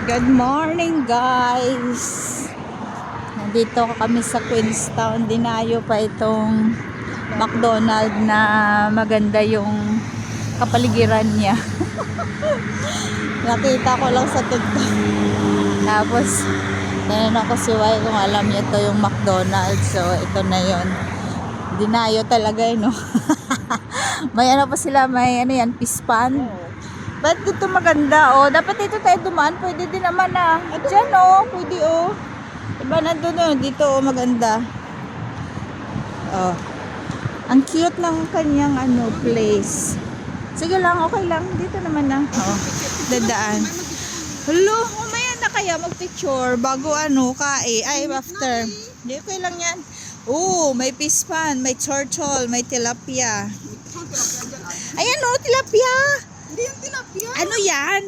Good morning guys. Nandito kami sa Queenstown. Dinayo pa itong McDonald's na maganda yung kapaligiran niya. Nakita ko lang sa TikTok. Tapos tinanong ko si Y kung alam niya to yung McDonald's. So ito na yon. Dinayo talaga no. May ano pa sila, may ano yan, fish pan. Ba't dito maganda, oh? Dapat dito tayo dumaan. Pwede din naman, ah. Diyan, oh. Pwede, oh. Diba, nandun, oh. Dito, oh. Maganda. Oh. Ang cute ng kanyang, ano, place. Sige lang, okay lang. Dito naman, ah. Oh. Dadaan. Hello, umaya na kaya mag-picture bago, ano, ay, after. Hindi, okay lang yan. Oh, may fish pan, may turtle, may tilapia. Ayan, oh, tilapia. Hindi yung tilapia. Ano yan?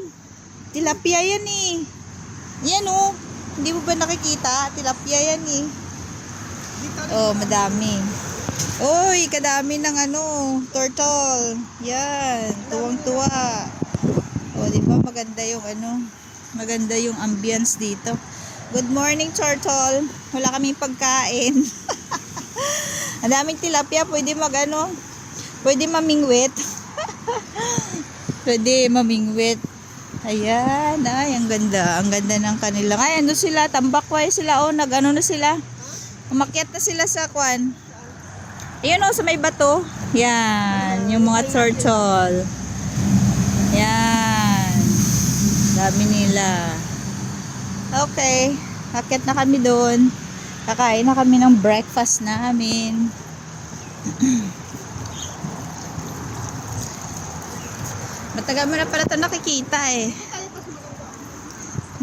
Tilapia yan eh. Yan oh. Hindi mo ba nakikita? Tilapia yan eh. Oh, madami. Uy, kadami ng ano, turtle. Yan, tuwang-tuwa. Oh, di ba maganda yung ano, maganda yung ambience dito. Good morning, turtle. Wala kaming pagkain. Ang daming tilapia, pwede mag-ano, pwede mamingwit. Pwede mamingwit. Ayan, ay, ang ganda. Ang ganda ng kanilang. Ay, ano sila, tambakway sila. Oh, nag-ano na sila. Umakyat na sila sa kwan. Ayun oh, sa may bato. Yan, yung mga turtle. Yan. Dami nila. Okay, akyat na kami doon. Kakain na kami ng breakfast namin. Matagal mo na pala ito nakikita eh.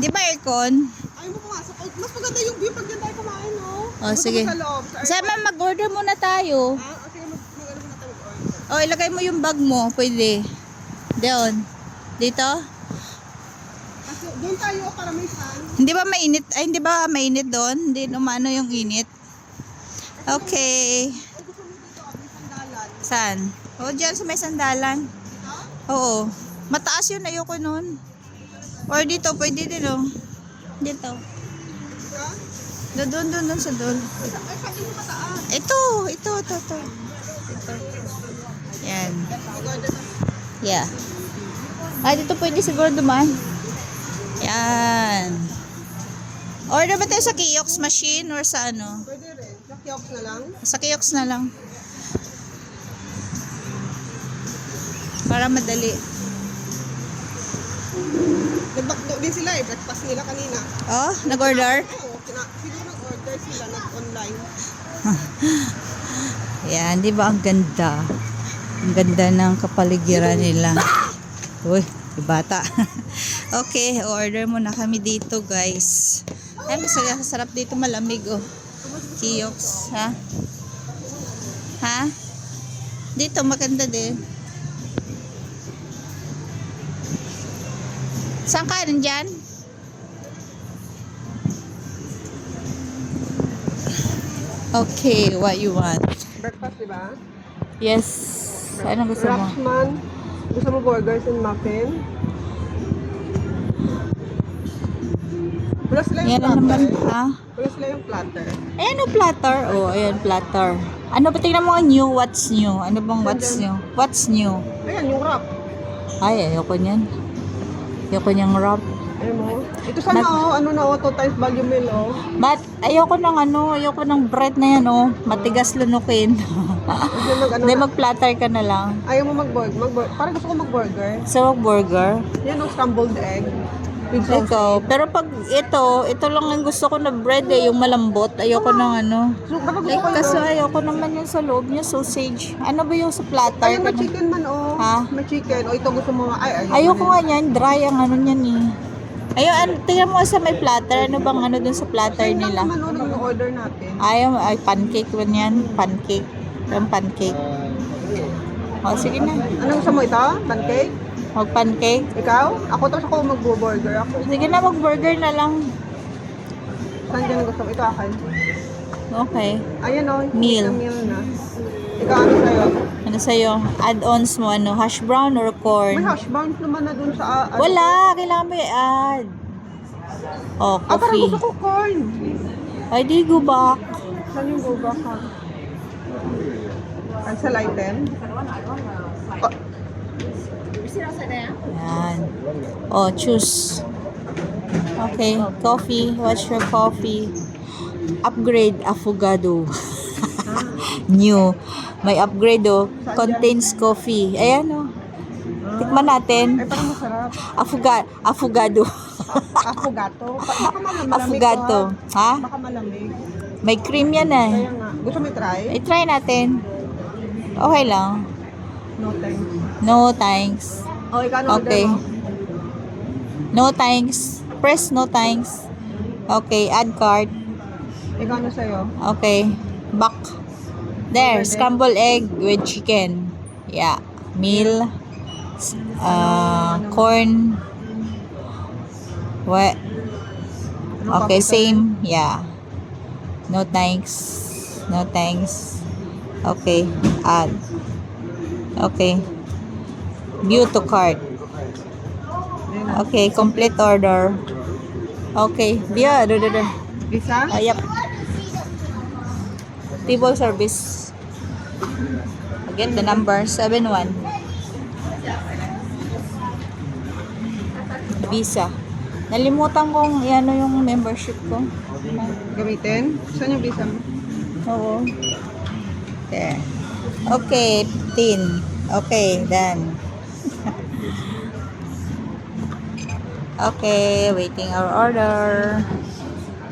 Di ba aircon? Ayaw mo pumasok. Mas maganda yung view pag dyan tayo kumain, no? Oh, sige. Sa loob. Sama, mag-order muna tayo. Okay, mag-ano muna tayo mag-order. Oh, ilagay mo yung bag mo. Pwede. Doon. Dito? Kasi doon tayo para may sun. Hindi ba mainit? Ay, hindi ba mainit doon? Hindi umano yung init. Okay. Ay, gusto mo dito, may sandalan. Saan? Oh, dyan sa may sandalan. Oo. Mataas yun. Ayoko nun. Or dito. Pwede din oh. Dito. Doon sa doon. Ay, pati mo mataas. Ito. Ito. Yan. Yeah. Ah, dito pwede siguro dumaan. Yan. Order ba tayo sa kiosk machine or sa ano? Pwede rin. Sa kiosk na lang. Sa kiosk na lang. Para madali. Nagbakdo din sila eh. Breakfast nila kanina. Oh, nag-order? Oo. Siguro nag-order sila. Nag-online. Yan, di ba ang ganda? Ang ganda ng kapaligiran nila. Uy, bata. Okay, order muna kami dito, guys. Ay, masarap dito, malamig, oh. Kiosk, ha? Ha? Dito, maganda din. Saan ka? Nandyan? Okay, what you want? Breakfast, di ba? Yes. Ano gusto mo? Rashman. Gusto mo burgers and muffin? Wala sila yung Yan na platter. naman, ha? Wala sila yung platter. Ayan o, platter. Oh, ayan, platter. Ano ba? Tingnan mo ang new. What's new? Ano bang what's new? What's new? Ayan, yung wrap. Ay, ayoko niyan. Ayoko niyang wrap. Ayun mo. Ito sana ano na 2 times value meal But, ayoko ng ayoko ng bread na yan matigas lunukin. Hindi Hindi, mag-platter ka na lang. Ayaw mo mag-burger. Parang gusto ko mag-burger. So, burger. Yan scrambled egg. With sausage. Ikaw. Pero pag ito lang ang gusto ko na bread yung malambot. Ayoko ng So, kapag gusto ko Kasi yun. ayoko naman yung sa loob niya, sausage. Ano ba yung sa platter? Ayun, may chicken man Ha? May chicken. O ito gusto mo Ayoko nga niyan, dry ang ano niyan eh. Ayun, tingnan mo sa may platter. Ano bang ano dun sa platter nila? Naman yung order natin. Ay, pancake man yan. Pancake. Yung pancake. O, sige na. Ano gusto mo ito? Pancake? Mag-pancake. Ikaw? Ako mag-burger ako. Sige na, mag-burger na lang. Saan dyan ang gusto mo? Ito akin. Okay. Ayan Meal. Meal na. Ikaw ano sa'yo? Ano sa'yo? Add-ons mo, hash brown or corn? May hash browns naman na dun sa... Wala, kailangan mo i-add. Oh, Parang coffee. gusto ko corn. Ay, di go back. Saan yung go back ha? Cancel item? Oh, Yan. Oh, choose. Okay, coffee. What's your coffee? Upgrade affogato. New. May upgrade oh. Contains coffee. Ayan oh. Tikman natin. ay, parang masarap. Affogato. Affogato. Baka malamig Affogato. to, Ha? Baka malamig. May cream yan eh. Kaya nga. Gusto mo i-try? I-try natin. Okay lang. No thanks. No thanks. Oh, ikaw ano Okay. order mo? No thanks. Press no thanks. Okay, add cart. Ikaw ano sa'yo? Okay. Back. There, scrambled egg with chicken. Yeah. Meal. Corn. What? Anong Okay, coffee to? same. Yeah. No thanks. No thanks. Okay, add. Okay. View to cart. Ayun na. Okay, complete order. Okay, view. Isa? Yep. Table service. Again, the number 71. Visa. Nalimutan kong ano yung membership ko. Gamitin? Saan yung visa mo? Oo. There. Okay, 15. Okay, done. Okay, waiting our order.